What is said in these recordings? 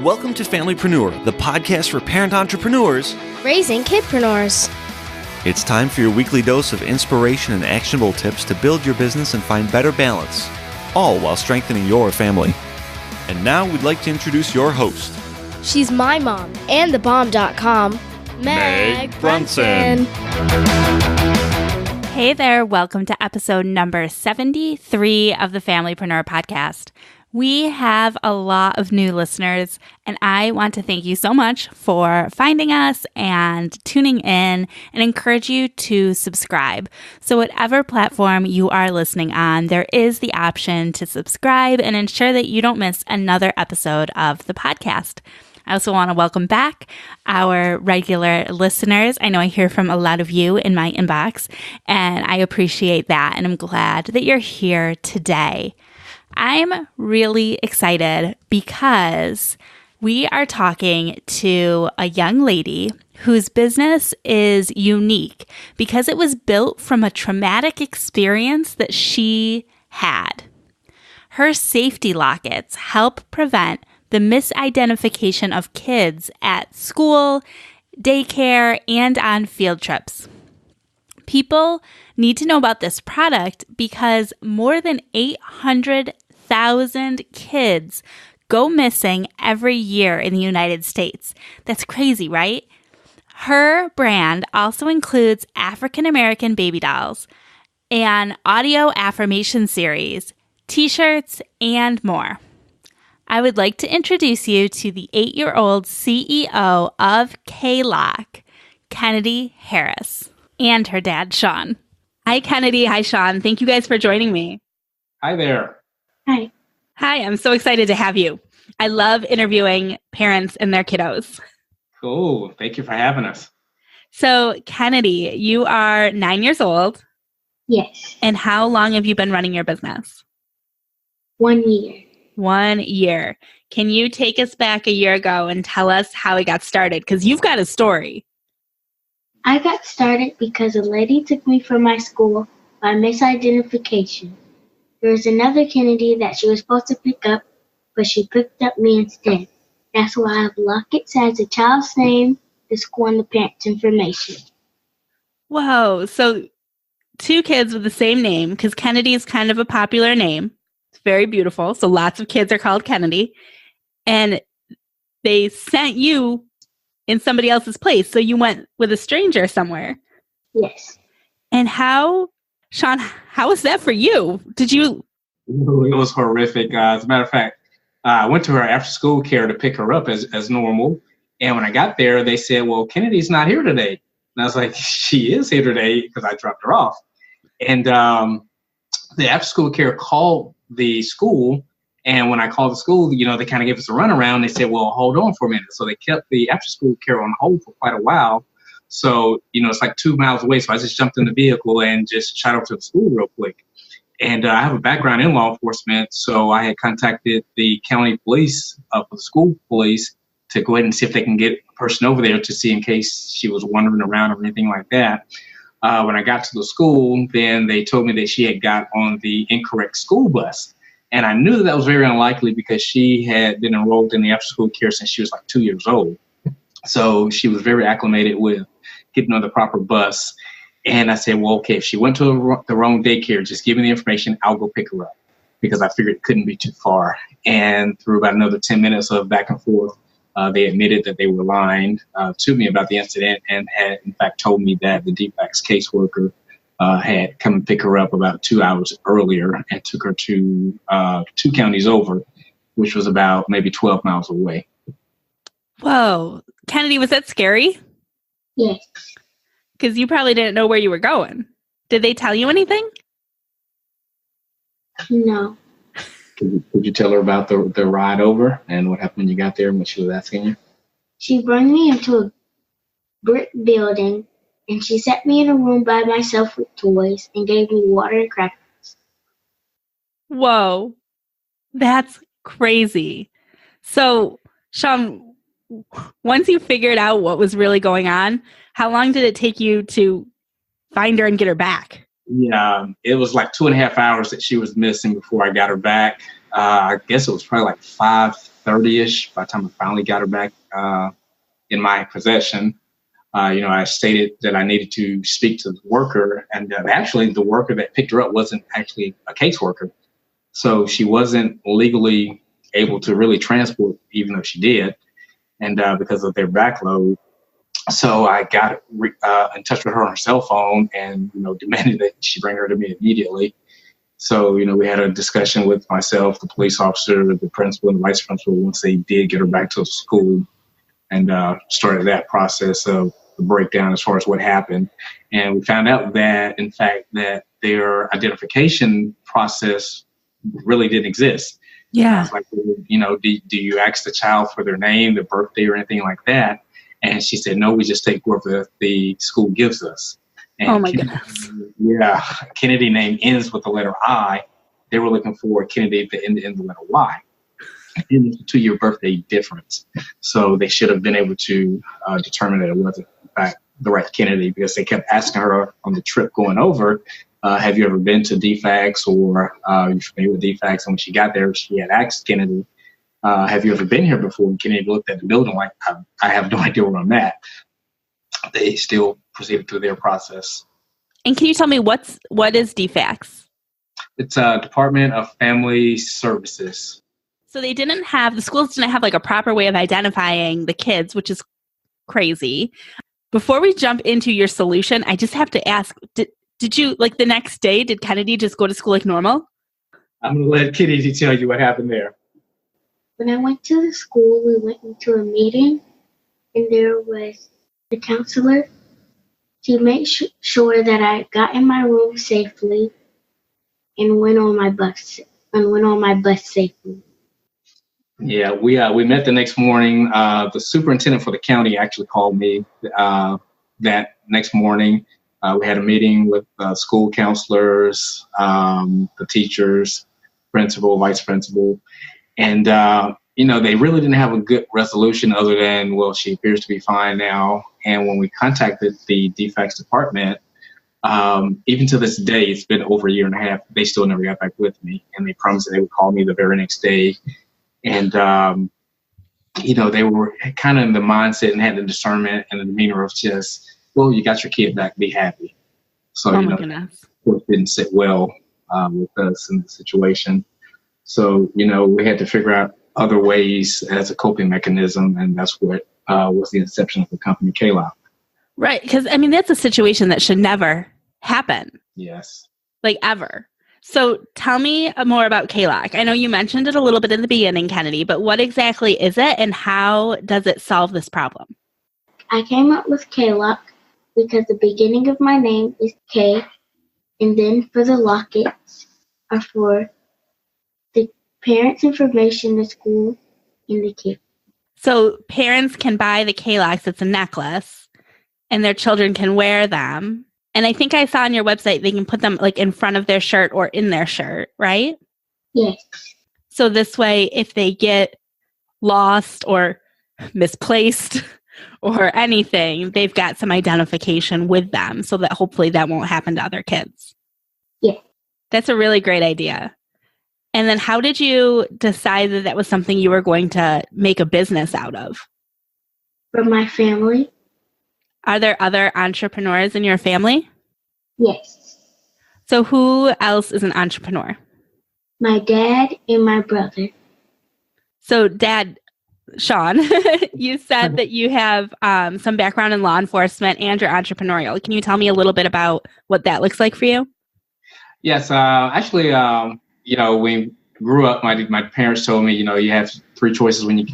Welcome to Familypreneur, the podcast for parent entrepreneurs raising kidpreneurs. It's time for your weekly dose of inspiration and actionable tips to build your business and find better balance, all while strengthening your family. And now we'd like to introduce your host. She's my mom and thebomb.com, Meg Brunson. Hey there, welcome to episode number 73 of the Familypreneur podcast. We have a lot of new listeners, and I want to thank you so much for finding us and tuning in and encourage you to subscribe. So whatever platform you are listening on, there is the option to subscribe and ensure that you don't miss another episode of the podcast. I also want to welcome back our regular listeners. I know I hear from a lot of you in my inbox, and I appreciate that, and I'm glad that you're here today. I'm really excited because we are talking to a young lady whose business is unique because it was built from a traumatic experience that she had. Her safety lockets help prevent the misidentification of kids at school, daycare, and on field trips. People need to know about this product because more than 800,000 kids go missing every year in the United States. That's crazy, right? Her brand also includes African American baby dolls, an audio affirmation series, t-shirts, and more. I would like to introduce you to the 8-year-old CEO of K-Lock, Kennedi Harris, and her dad, Sean. Hi, Kennedi. Hi, Sean. Thank you guys for joining me. Hi there. Hi. Hi, I'm so excited to have you. I love interviewing parents and their kiddos. Cool. Thank you for having us. So, Kennedi, you are 9 years old. Yes. And how long have you been running your business? 1 year. 1 year. Can you take us back a year ago and tell us how it got started? Because you've got a story. I got started because a lady took me from my school by misidentification. There was another Kennedy that she was supposed to pick up, but she picked up me instead. That's why I have lockets as a child's name, the school, and the parent's information. Whoa. So 2 kids with the same name, because Kennedi is kind of a popular name. It's very beautiful. So lots of kids are called Kennedi. And they sent you in somebody else's place. So you went with a stranger somewhere. Yes. And how, Sean, how was that for you? Did you? It was horrific. As a matter of fact, I went to her after school care to pick her up as normal. And when I got there, they said, well, Kennedy's not here today. And I was like, she is here today because I dropped her off. And the after school care called the school. And when I called the school, they kind of gave us a runaround. They said, well, hold on for a minute. So they kept the after school care on hold for quite a while. So, it's like 2 miles away. So I just jumped in the vehicle and just shot over to the school real quick. And I have a background in law enforcement. So I had contacted the county police, for the school police, to go ahead and see if they can get a person over there to see in case she was wandering around or anything like that. When I got to the school, then they told me that she had got on the incorrect school bus. And I knew that was very unlikely because she had been enrolled in the after school care since she was like 2 years old. So she was very acclimated with getting on the proper bus. And I said, well, okay, if she went to the wrong daycare, just give me the information. I'll go pick her up because I figured it couldn't be too far. And through about another 10 minutes of back and forth, they admitted that they were lying to me about the incident and had, in fact, told me that the DFACS caseworker had come and pick her up about 2 hours earlier and took her to 2 counties over, which was about maybe 12 miles away. Whoa. Kennedi, was that scary? Yes. Because you probably didn't know where you were going. Did they tell you anything? No. Could you tell her about the ride over and what happened when you got there and what she was asking you? She brought me into a brick building, and she set me in a room by myself with toys and gave me water and crackers. Whoa. That's crazy. So, Sean, once you figured out what was really going on, how long did it take you to find her and get her back? Yeah, it was like 2.5 hours that she was missing before I got her back. I guess it was probably like 5:30 30-ish. By the time I finally got her back in my possession, I stated that I needed to speak to the worker, and actually the worker that picked her up wasn't actually a caseworker. So she wasn't legally able to really transport, even though she did, and because of their backload. So I got in touch with her on her cell phone and, demanded that she bring her to me immediately. So, we had a discussion with myself, the police officer, the principal, and the vice principal once they did get her back to school, and started that process of the breakdown as far as what happened. And we found out that, in fact, that their identification process really didn't exist. Yeah. I was like, do you ask the child for their name, their birthday, or anything like that? And she said, no, we just take whatever the school gives us. And oh, my goodness. Yeah. Kennedy name ends with the letter I. They were looking for Kennedy at the end of the letter Y. And it's a 2-year birthday difference. So they should have been able to determine that it wasn't, in fact, the right Kennedy, because they kept asking her on the trip going over, have you ever been to DFAX, or are you familiar with DFAX? And when she got there, she had asked Kennedy, have you ever been here before? And Kennedy looked at the building like, I have no idea where I'm at. They still proceeded through their process. And can you tell me what is DFAX? It's a Department of Family Services. So the schools didn't have like a proper way of identifying the kids, which is crazy. Before we jump into your solution, I just have to ask, did you, like the next day, did Kennedy just go to school like normal? I'm going to let Kennedy tell you what happened there. When I went to the school, we went into a meeting, and there was the counselor to make sure that I got in my room safely and went on my bus safely. Yeah, we met the next morning. The superintendent for the county actually called me that next morning. We had a meeting with school counselors, the teachers, principal, vice principal. And, they really didn't have a good resolution other than, well, she appears to be fine now. And when we contacted the DFAX department, even to this day, it's been over a year and a half, they still never got back with me. And they promised that they would call me the very next day. And, they were kind of in the mindset and had the discernment and the demeanor of just, well, you got your kid back, be happy. So, it didn't sit well with us in the situation. So, we had to figure out other ways as a coping mechanism, and that's what was the inception of the company, KLOC. Right, because, that's a situation that should never happen. Yes. Like, ever. So tell me more about KLOC. I know you mentioned it a little bit in the beginning, Kennedy, but what exactly is it, and how does it solve this problem? I came up with KLOC because the beginning of my name is K, and then for the lockets are for the parents' information, the school, and the kid. So parents can buy the KLOCs, it's a necklace, and their children can wear them. And I think I saw on your website they can put them like in front of their shirt or in their shirt, right? Yes. So this way, if they get lost or misplaced or anything, they've got some identification with them so that hopefully that won't happen to other kids. Yeah. That's a really great idea. And then how did you decide that was something you were going to make a business out of? From my family. Are there other entrepreneurs in your family? Yes. So who else is an entrepreneur? My dad and my brother. So Dad, Sean, you said that you have some background in law enforcement and you're entrepreneurial. Can you tell me a little bit about what that looks like for you? Yes. Actually, when we grew up, my parents told me, you have 3 choices when you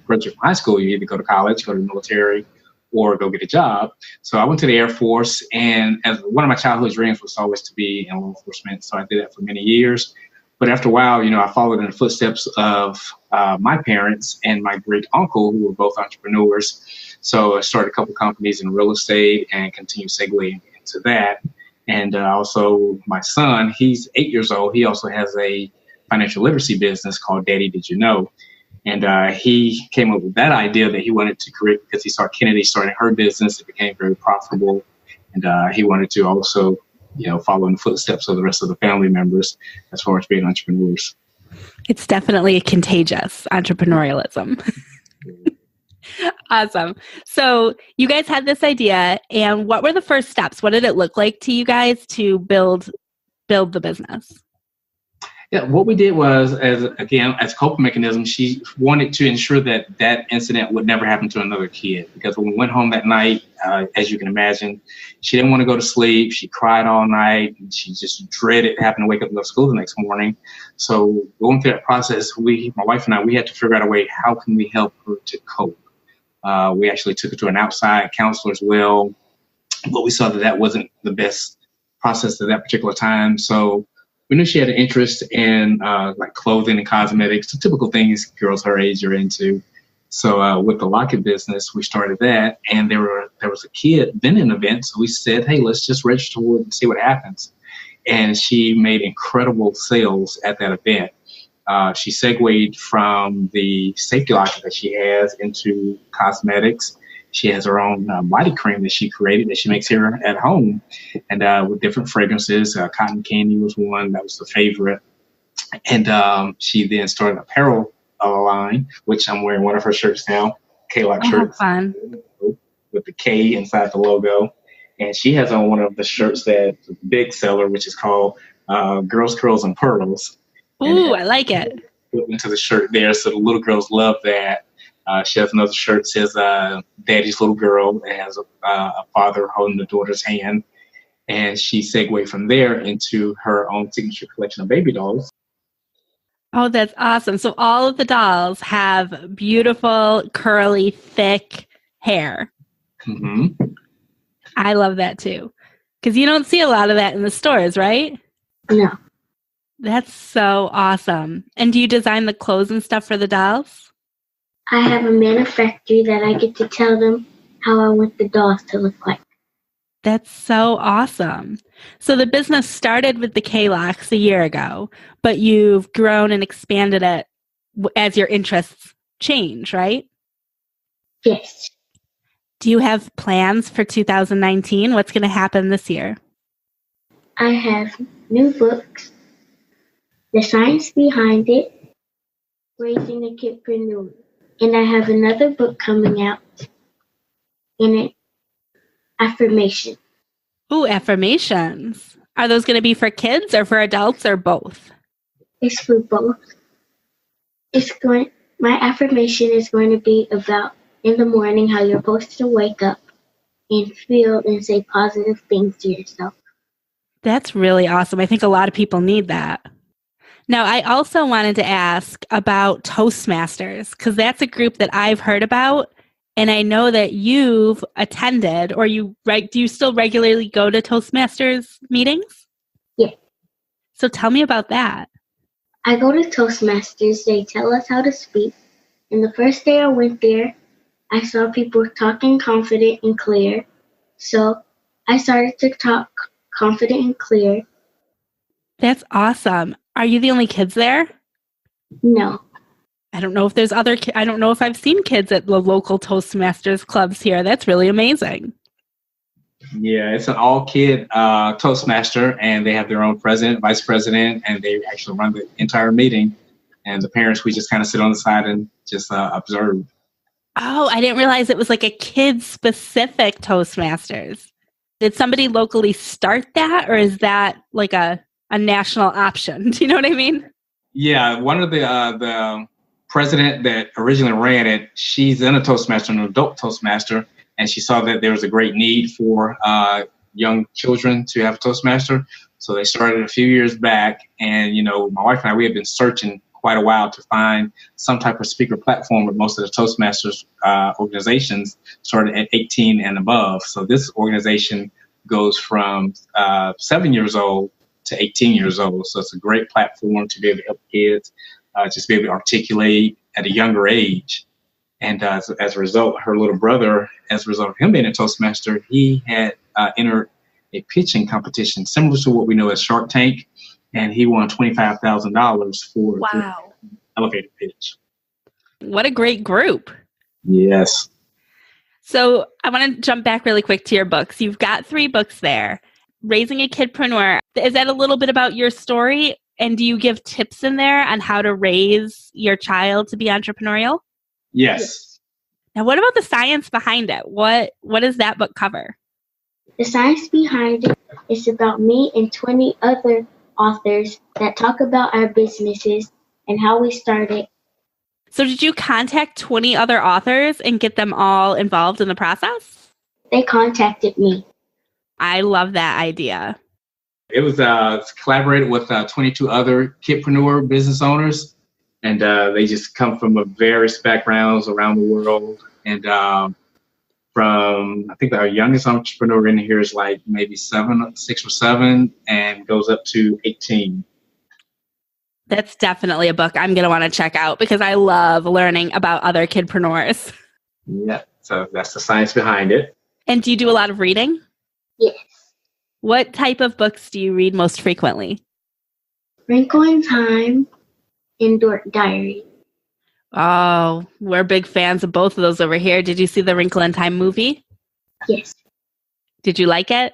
graduate from high school. You either go to college, go to the military, or go get a job. So I went to the Air Force, and as one of my childhood dreams was always to be in law enforcement. So I did that for many years. But after a while, I followed in the footsteps of my parents and my great uncle, who were both entrepreneurs. So I started a couple companies in real estate and continued segueing into that. And also my son, he's 8 years old. He also has a financial literacy business called Daddy Did You Know? And he came up with that idea that he wanted to create because he saw Kennedy starting her business. It became very profitable. And he wanted to also, follow in the footsteps of the rest of the family members as far as being entrepreneurs. It's definitely a contagious entrepreneurialism. Awesome. So you guys had this idea, and what were the first steps? What did it look like to you guys to build the business? Yeah, what we did was, as a coping mechanism, she wanted to ensure that that incident would never happen to another kid. Because when we went home that night, as you can imagine, she didn't want to go to sleep. She cried all night. And she just dreaded having to wake up and go to school the next morning. So going through that process, my wife and I, we had to figure out a way, how can we help her to cope? We actually took her to an outside counselor as well, but we saw that wasn't the best process at that particular time. So we knew she had an interest in like clothing and cosmetics, the typical things girls her age are into. So with the locket business, we started that, and there was a kid vending an event. So we said, hey, let's just register and see what happens. And she made incredible sales at that event. She segued from the safety locket that she has into cosmetics. She has her own body cream that she created that she makes here at home, and with different fragrances. Cotton candy was one that was the favorite. And she then started an apparel line, which I'm wearing one of her shirts now, K-Lock shirts, fun. with the K inside the logo. And she has on one of the shirts that's a big seller, which is called Girls, Curls, and Pearls. Ooh, I like it. Put into the shirt there, so the little girls love that. She has another shirt that says Daddy's Little Girl. It has a father holding the daughter's hand. And she segued from there into her own signature collection of baby dolls. Oh, that's awesome. So all of the dolls have beautiful, curly, thick hair. Mm-hmm. I love that too. Because you don't see a lot of that in the stores, right? No. That's so awesome. And do you design the clothes and stuff for the dolls? I have a manufacturer that I get to tell them how I want the dolls to look like. That's so awesome. So the business started with the K-Locks a year ago, but you've grown and expanded it as your interests change, right? Yes. Do you have plans for 2019? What's going to happen this year? I have new books, the science behind it, raising a kidpreneur. And I have another book coming out in it, affirmation. Ooh, affirmations. Are those going to be for kids or for adults or both? It's for both. My affirmation is going to be about in the morning how you're supposed to wake up and feel and say positive things to yourself. That's really awesome. I think a lot of people need that. Now, I also wanted to ask about Toastmasters, because that's a group that I've heard about, and I know that you've attended, or do you still regularly go to Toastmasters meetings? Yeah. So tell me about that. I go to Toastmasters. They tell us how to speak. And the first day I went there, I saw people talking confident and clear. So I started to talk confident and clear. That's awesome. Are you the only kids there? No. I don't know if there's I don't know if I've seen kids at the local Toastmasters clubs here. That's really amazing. Yeah, it's an all-kid Toastmaster, and they have their own president, vice president, and they actually run the entire meeting. And the parents, we just kind of sit on the side and just observe. Oh, I didn't realize it was like a kid-specific Toastmasters. Did somebody locally start that, or is that like a national option? Do you know what I mean? Yeah, one of the president that originally ran it, she's in a Toastmaster, an adult Toastmaster, and she saw that there was a great need for young children to have a Toastmaster. So they started a few years back, and my wife and I, we have been searching quite a while to find some type of speaker platform, but most of the Toastmasters organizations started at 18 and above. So this organization goes from 7 years old to 18 years old. So it's a great platform to be able to help kids just be able to articulate at a younger age. And as a result, her little brother, as a result of him being a Toastmaster, he had entered a pitching competition similar to what we know as Shark Tank. And he won $25,000 for the elevator pitch. What a great group. Yes. So I want to jump back really quick to your books. You've got 3 books there. Raising a Kidpreneur. Is that a little bit about your story And do you give tips in there on how to raise your child to be entrepreneurial? Yes. Now, what about the science behind it? What does that book cover? The science behind it is about me and 20 other authors that talk about our businesses and how we started. So did you contact 20 other authors and get them all involved in the process? They contacted me. I love that idea. It was collaborated with 22 other kidpreneur business owners, and they just come from various backgrounds around the world. And from, I think our youngest entrepreneur in here is like maybe 6 or 7, and goes up to 18. That's definitely a book I'm going to want to check out because I love learning about other kidpreneurs. Yeah, so that's the science behind it. And do you do a lot of reading? Yes. What type of books do you read most frequently? Wrinkle in Time and Diary. Oh, we're big fans of both of those over here. Did you see the Wrinkle in Time movie? Yes. Did you like it?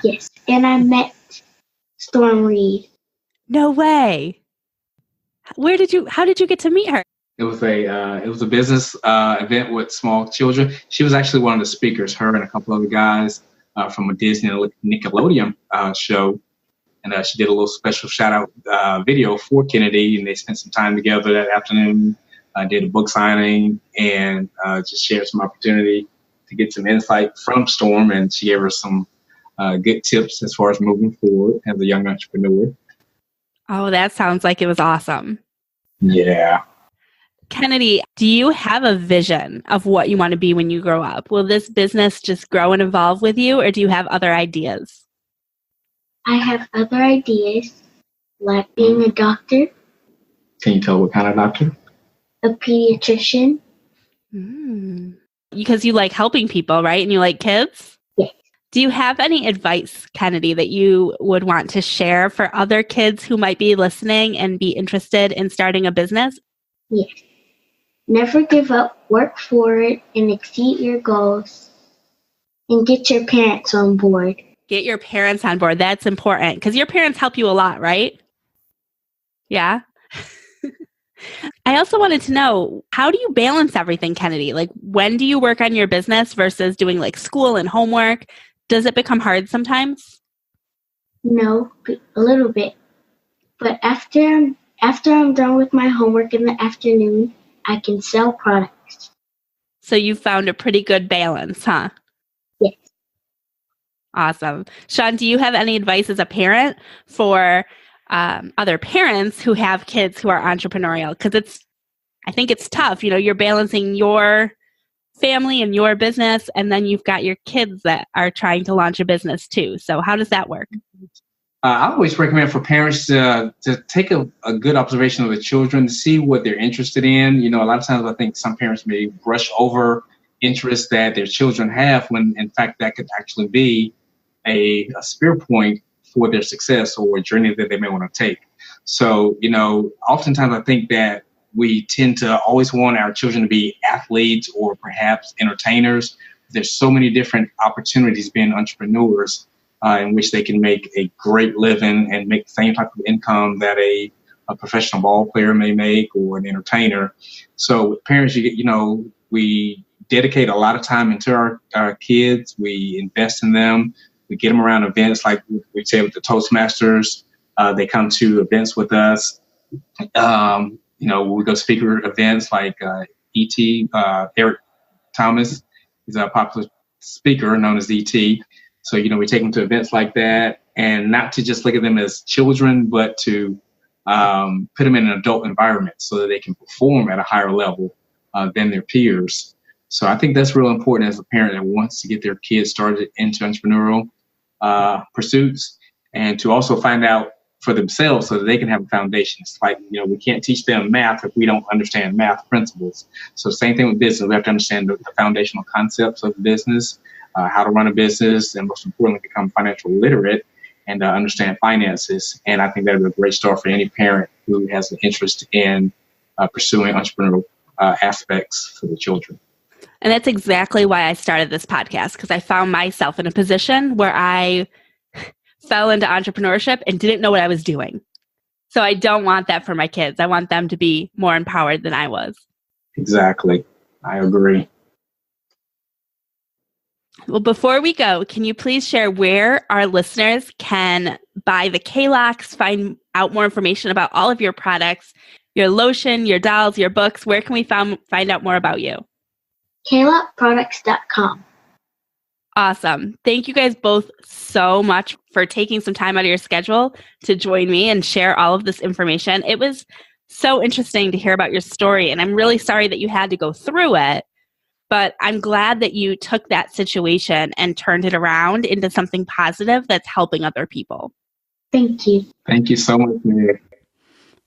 Yes. And I met Storm Reed. No way. How did you get to meet her? It was a business event with small children. She was actually one of the speakers, her and a couple other guys from a Disney and Nickelodeon show. And she did a little special shout out video for Kennedi, and they spent some time together that afternoon, did a book signing, and just shared some opportunity to get some insight from Storm. And she gave her some good tips as far as moving forward as a young entrepreneur. Oh, that sounds like it was awesome. Yeah. Kennedi, do you have a vision of what you want to be when you grow up? Will this business just grow and evolve with you, or do you have other ideas? I have other ideas, like being a doctor. Can you tell what kind of doctor? A pediatrician. Because you like helping people, right? And you like kids? Yes. Do you have any advice, Kennedi, that you would want to share for other kids who might be listening and be interested in starting a business? Yes. Never give up, work for it, and exceed your goals. And get your parents on board. Get your parents on board. That's important because your parents help you a lot, right? Yeah. I also wanted to know, how do you balance everything, Kennedi? Like, when do you work on your business versus doing like school and homework? Does it become hard sometimes? No, a little bit. But after I'm done with my homework in the afternoon, I can sell products. So you found a pretty good balance, huh? Yes. Awesome. Sean, do you have any advice as a parent for other parents who have kids who are entrepreneurial? Because I think it's tough. You know, you're balancing your family and your business, and then you've got your kids that are trying to launch a business too. So how does that work? I always recommend for parents to take a good observation of the children to see what they're interested in. You know, a lot of times I think some parents may brush over interests that their children have when, in fact, that could actually be a spear point for their success or a journey that they may want to take. So, you know, oftentimes I think that we tend to always want our children to be athletes or perhaps entertainers. There's so many different opportunities being entrepreneurs in which they can make a great living and make the same type of income that a professional ball player may make or an entertainer. So with parents, we dedicate a lot of time into our kids. We invest in them. We get them around events like we say with the Toastmasters. They come to events with us. We go speaker events like E.T. Eric Thomas is a popular speaker known as E.T. So, we take them to events like that, and not to just look at them as children, but to put them in an adult environment so that they can perform at a higher level than their peers. So I think that's real important as a parent that wants to get their kids started into entrepreneurial pursuits, and to also find out for themselves so that they can have a foundation. It's like, we can't teach them math if we don't understand math principles. So same thing with business. We have to understand the foundational concepts of business, how to run a business, and most importantly, become financial literate and understand finances. And I think that would be a great start for any parent who has an interest in pursuing entrepreneurial aspects for the children. And that's exactly why I started this podcast, because I found myself in a position where I fell into entrepreneurship and didn't know what I was doing. So I don't want that for my kids. I want them to be more empowered than I was. Exactly. I agree. Well, before we go, can you please share where our listeners can buy the K-Locks, find out more information about all of your products, your lotion, your dolls, your books? Where can we find out more about you? KLockProducts.com. Awesome. Thank you guys both so much for taking some time out of your schedule to join me and share all of this information. It was so interesting to hear about your story, and I'm really sorry that you had to go through it, but I'm glad that you took that situation and turned it around into something positive that's helping other people. Thank you. Thank you so much, Meg.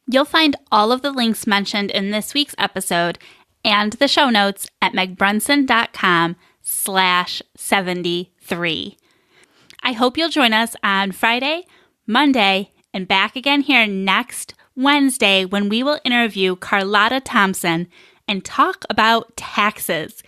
You'll find all of the links mentioned in this week's episode and the show notes at megbrunson.com/73. I hope you'll join us on Friday, Monday, and back again here next Wednesday when we will interview Carlotta Thompson and talk about taxes.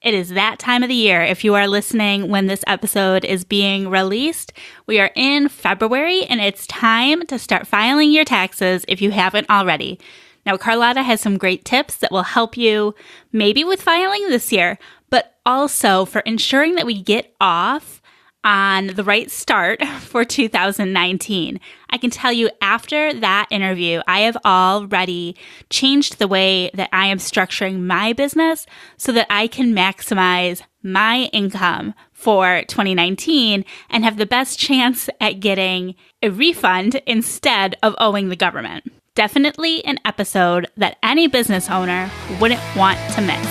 It is that time of the year. If you are listening when this episode is being released, we are in February and it's time to start filing your taxes if you haven't already. Now, Carlotta has some great tips that will help you maybe with filing this year, but also for ensuring that we get off on the right start for 2019. I can tell you after that interview, I have already changed the way that I am structuring my business so that I can maximize my income for 2019 and have the best chance at getting a refund instead of owing the government. Definitely an episode that any business owner wouldn't want to miss.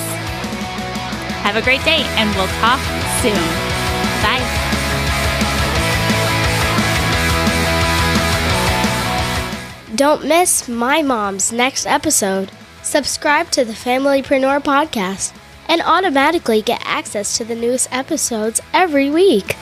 Have a great day, and we'll talk soon. Bye. Don't miss my mom's next episode. Subscribe to the Familypreneur Podcast and automatically get access to the newest episodes every week.